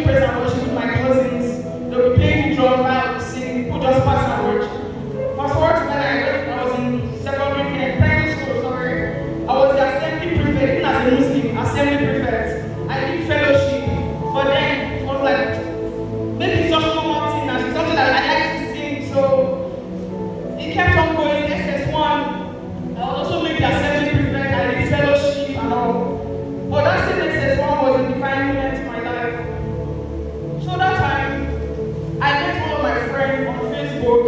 doing praise and worship with my cousins. They'll be playing the drums, I'll be singing, people just pass and watch. Fast forward to when I was in primary school, sorry. I was the assembly prefect, even as a Muslim, assembly prefect. I did fellowship, but then it was like, maybe it's just one more thing, and it's something that I like to sing, so it kept on going. SS1, I also made the assembly prefect, I did fellowship and all. But that same SS1 was a defining moment in my life. So that time, I met one of my friends on Facebook.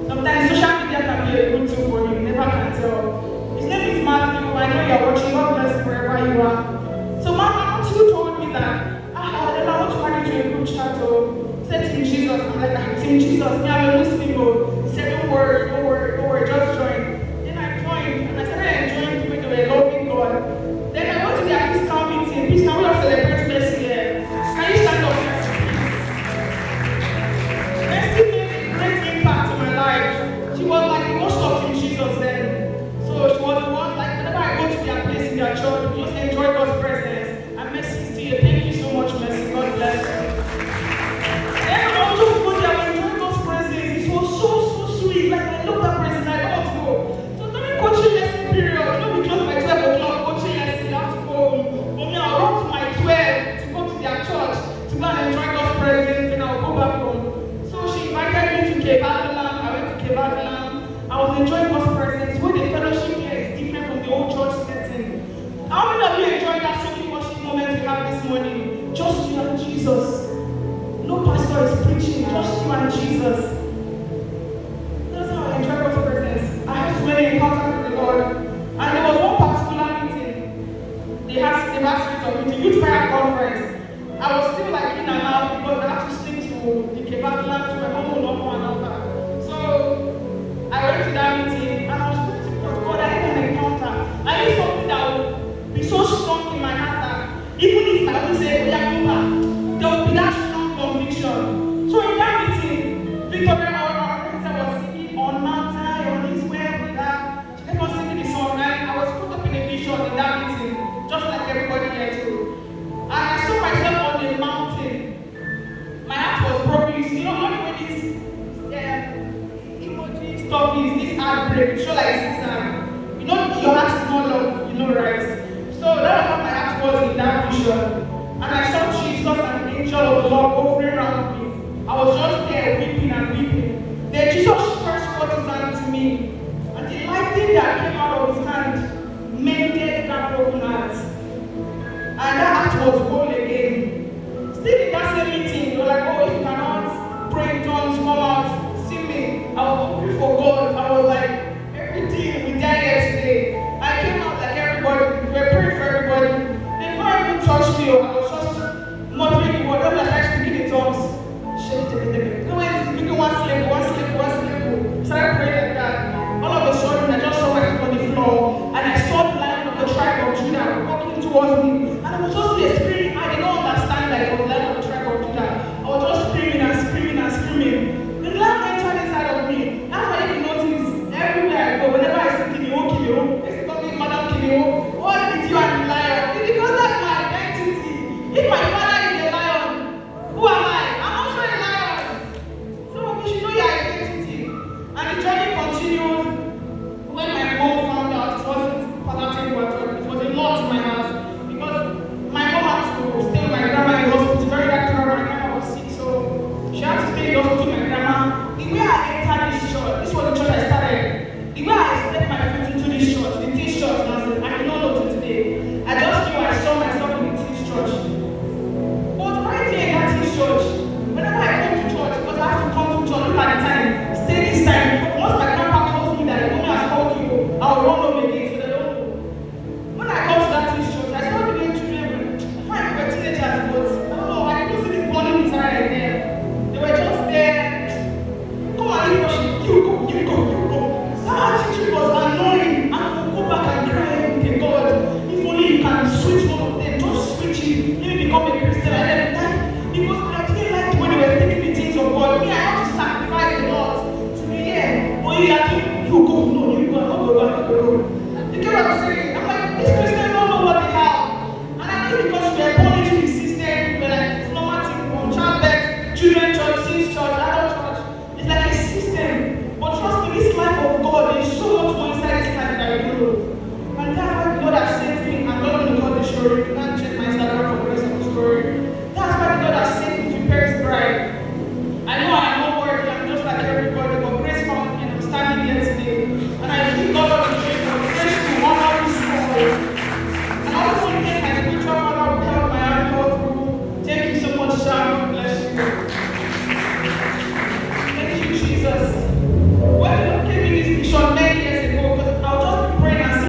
Sometimes social media can be a good tool for you, you never can tell. His name is Matthew. I know you're watching. God bless you wherever you are. So Matthew told me that, I want to add you to a group chat. He said, Team Jesus. I'm like, Team Jesus. Me, I'm a Muslim. He said, don't worry, just join. Then I joined, and I started enjoying people that were loving God. Then I went to their fiscal meeting. Please, can we all celebrate Mercy here? Can you stand up? Mercy made a great impact in my life. She was like the most of Team Jesus then. So she was the one, like, whenever I go to their place in their church, we just enjoy God's presence. And Mercy to you. Thank you so much, Mercy. God bless you. Then I also go there and enjoy God's presence. It was so sweet. Like, I love that presence. I don't want to go. So during coaching lesson period, you know, we close by 12 o'clock, coaching lesson, you have to go home. But me, I'll run to my 12 to go to their church to go and enjoy God's presence, and I'll go back home. So she invited me to Cape Adeland. I went to Cape Adeland. I was enjoying God's presence. When the fellowship here is different from the old church setting. How many of you enjoyed that soaking worship moment we have this morning? Just you and Jesus. No pastor is preaching, just you and Jesus. That's how I enjoy God's presence. I had so many encounters with the Lord. And there was one particular meeting. They asked me to meet, Youth Fire Conference. I was still like in and out because I had to stick to the Cape Adeland to my mom and another. So I went to that meeting and I was praying to God, I need an encounter. I need something that would be so strong in my heart that even if I would say, there would be that strong conviction. So in that meeting, Victoria, our pastor, was singing on Mount Zion, on his way with her. She kept on singing the song, and I was put up in a vision in that meeting, just like everybody here too. And I saw myself on the mountain. My heart was broken. You know, when this emoji stuff is this heartbreak, show like this, you know, your heart is not love, you know, right? So that was what my heart was in that vision. And I saw Jesus and the angel of the Lord hovering around me. I was just there weeping and weeping. Then Jesus stretched forth his hand to me. And the lightning that came out of his hand mended that broken heart. And that heart was whole again. Still in that same meeting, they were like, if you cannot pray in tongues, come out, see me. I was hungry for God. I was like, everything we did yesterday. I came out like everybody. We were praying for everybody. They never even touched me. I was just muttering the word. I was like speaking in tongues. No way, speaking one slip. Started praying like that. All of a sudden, I just saw myself on the floor, and I saw the lion of the tribe of Judah walking towards me. And I was just there screaming. I did not understand that it was the lion of the tribe of Judah. I was just screaming and screaming and screaming. The lion entered inside of me. That's why if you notice, everywhere I go, whenever I say Kinio, they call me Madam Kinio. What is you and the lion? It's because that's my identity. If my father is a lion, who am I? I'm also a lion. So you should know your identity. And the journey continued when my mom found out it wasn't palatable at all. It was a lot in my house. Because my mom had to stay with my grandma in the hospital. Very dark time, my grandma was sick, so she had to stay in the hospital with my grandma. The way I entered this church, this was the church I started. The way I stepped my foot into this church, the teach church, and I said, I did not know till today. I just knew I saw myself in the teach church. But right there in that teach church, whenever I come to church, because I have to come to church, look at the time, stay this time. Once my grandpa calls me that the woman has called you, I'll run home again, so they don't know. When I come to that teach church, I saw the young children, I find they were teenagers, but I don't know, I didn't see this burning desire in them. They were just there. Come on, you go. That attitude was annoying. I would go back and cry to God. If only you can switch one of them, just switch it. Maybe become a Christian and everything. Because I didn't like when they were taking the things of God. Me, I have to sacrifice a lot to be here. But you are doing